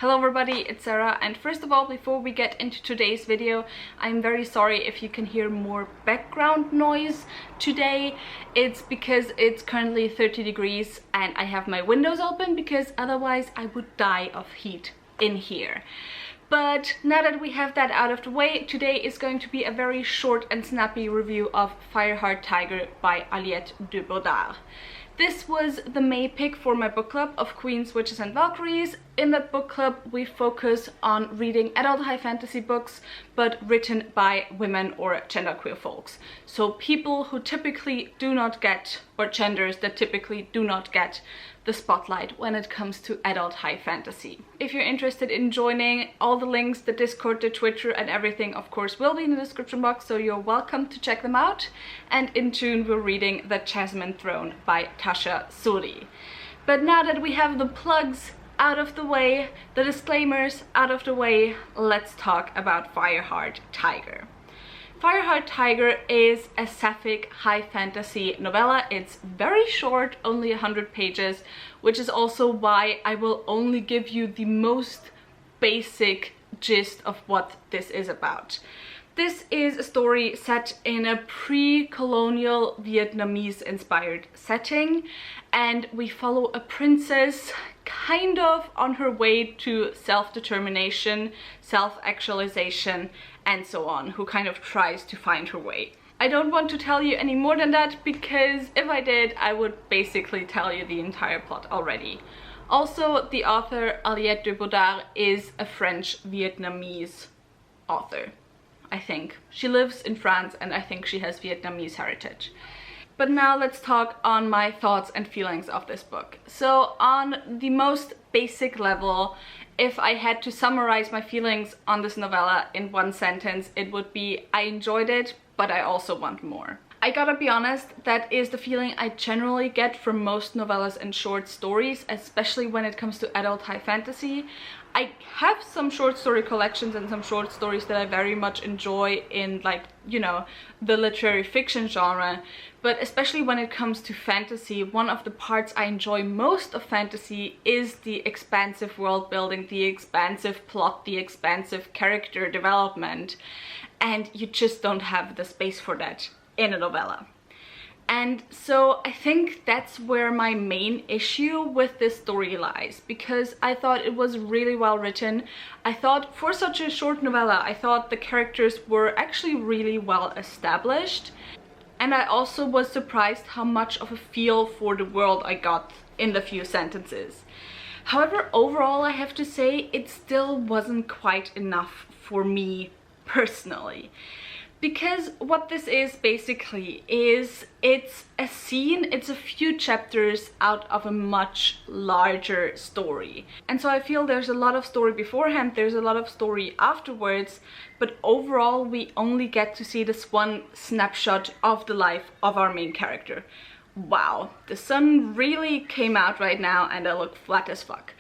Hello everybody, it's Sarah, and first of all, before we get into today's video, I'm very sorry if you can hear more background noise today. It's because it's currently 30 degrees and I have my windows open because otherwise I would die of heat in here. But now that we have that out of the way, today is going to be a very short and snappy review of Fireheart Tiger by Aliette de Bodard. This was the May pick for my book club of Queens, Witches and Valkyries. In that book club, we focus on reading adult high fantasy books, but written by women or genderqueer folks. So people who typically do not get, or genders that typically do not get the spotlight when it comes to adult high fantasy. If you're interested in joining, all the links, the Discord, the Twitter and everything of course will be in the description box, so you're welcome to check them out. And in June we're reading The Jasmine Throne by Tasha Suri. But now that we have the plugs out of the way, the disclaimers out of the way, let's talk about Fireheart Tiger. Fireheart Tiger is a sapphic high fantasy novella. It's very short, only 100 pages, which is also why I will only give you the most basic gist of what this is about. This is a story set in a pre-colonial Vietnamese-inspired setting, and we follow a princess kind of on her way to self-determination, self-actualization, and so on, who kind of tries to find her way. I don't want to tell you any more than that, because if I did, I would basically tell you the entire plot already. Also, the author Aliette de Bodard is a French-Vietnamese author, I think. She lives in France and I think she has Vietnamese heritage. But now let's talk on my thoughts and feelings of this book. So on the most basic level, if I had to summarize my feelings on this novella in one sentence, it would be I enjoyed it, but I also want more. I gotta be honest, that is the feeling I generally get from most novellas and short stories, especially when it comes to adult high fantasy. I have some short story collections and some short stories that I very much enjoy in, like, you know, the literary fiction genre, but especially when it comes to fantasy, one of the parts I enjoy most of fantasy is the expansive world building, the expansive plot, the expansive character development, and you just don't have the space for that in a novella. And so I think that's where my main issue with this story lies, because I thought it was really well written. I thought for such a short novella, I thought the characters were actually really well established. And I also was surprised how much of a feel for the world I got in the few sentences. However, overall I have to say it still wasn't quite enough for me personally. Because what this is basically is, it's a scene, it's a few chapters out of a much larger story. And so I feel there's a lot of story beforehand, there's a lot of story afterwards, but overall we only get to see this one snapshot of the life of our main character. Wow, the sun really came out right now and I look flat as fuck.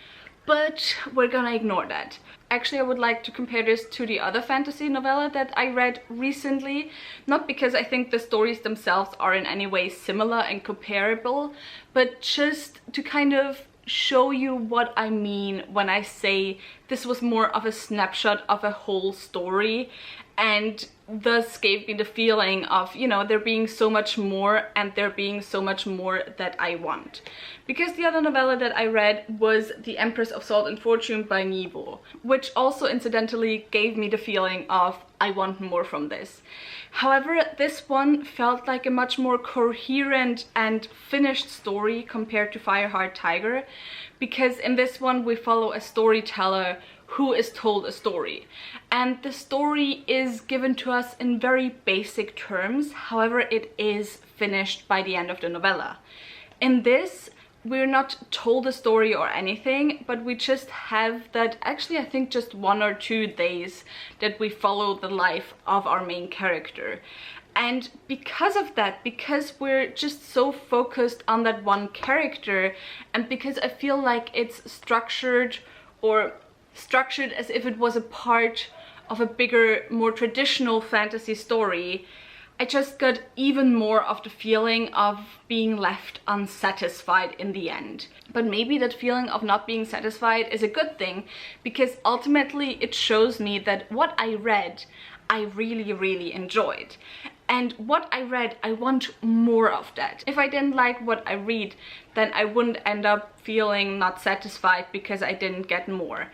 But we're gonna ignore that. Actually, I would like to compare this to the other fantasy novella that I read recently. Not because I think the stories themselves are in any way similar and comparable, but just to kind of show you what I mean when I say this was more of a snapshot of a whole story, and thus gave me the feeling of, you know, there being so much more and there being so much more that I want. Because the other novella that I read was The Empress of Salt and Fortune by Nivo, which also incidentally gave me the feeling of I want more from this. However, this one felt like a much more coherent and finished story compared to Fireheart Tiger, because in this one we follow a storyteller who is told a story, and the story is given to us in very basic terms. However, it is finished by the end of the novella. In this, we're not told a story or anything, but we just have that, actually I think just 1 or 2 days that we follow the life of our main character. And because of that, because we're just so focused on that one character, and because I feel like it's structured as if it was a part of a bigger, more traditional fantasy story, I just got even more of the feeling of being left unsatisfied in the end. But maybe that feeling of not being satisfied is a good thing, because ultimately it shows me that what I read, I really enjoyed. And what I read, I want more of that. If I didn't like what I read, then I wouldn't end up feeling not satisfied because I didn't get more.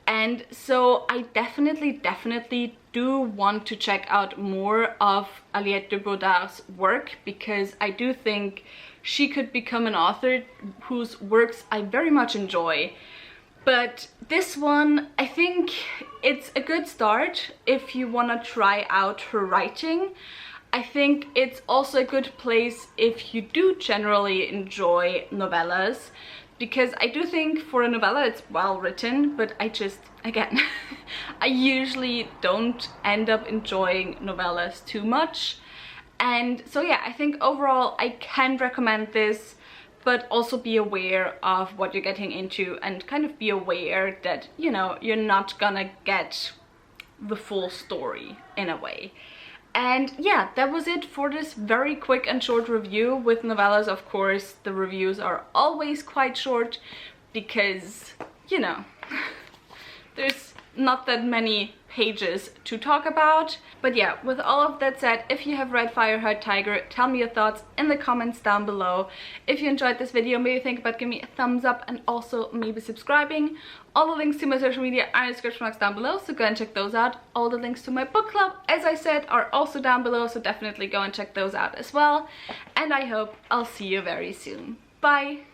And so I definitely do want to check out more of Aliette de Bodard's work, because I do think she could become an author whose works I very much enjoy. But this one, I think it's a good start if you want to try out her writing. I think it's also a good place if you do generally enjoy novellas, because I do think for a novella it's well written, but I just, again, I usually don't end up enjoying novellas too much. And so yeah, I think overall I can recommend this, but also be aware of what you're getting into and kind of be aware that, you know, you're not gonna get the full story in a way. And yeah, that was it for this very quick and short review. With novellas, of course, the reviews are always quite short because, you know, there's not that many pages to talk about. But yeah, with all of that said, if you have read Fireheart Tiger, tell me your thoughts in the comments down below. If you enjoyed this video, maybe think about giving me a thumbs up and also maybe subscribing. All the links to my social media are in the description box down below, so go and check those out. All the links to my book club, as I said, are also down below, so definitely go and check those out as well. And I hope I'll see you very soon. Bye!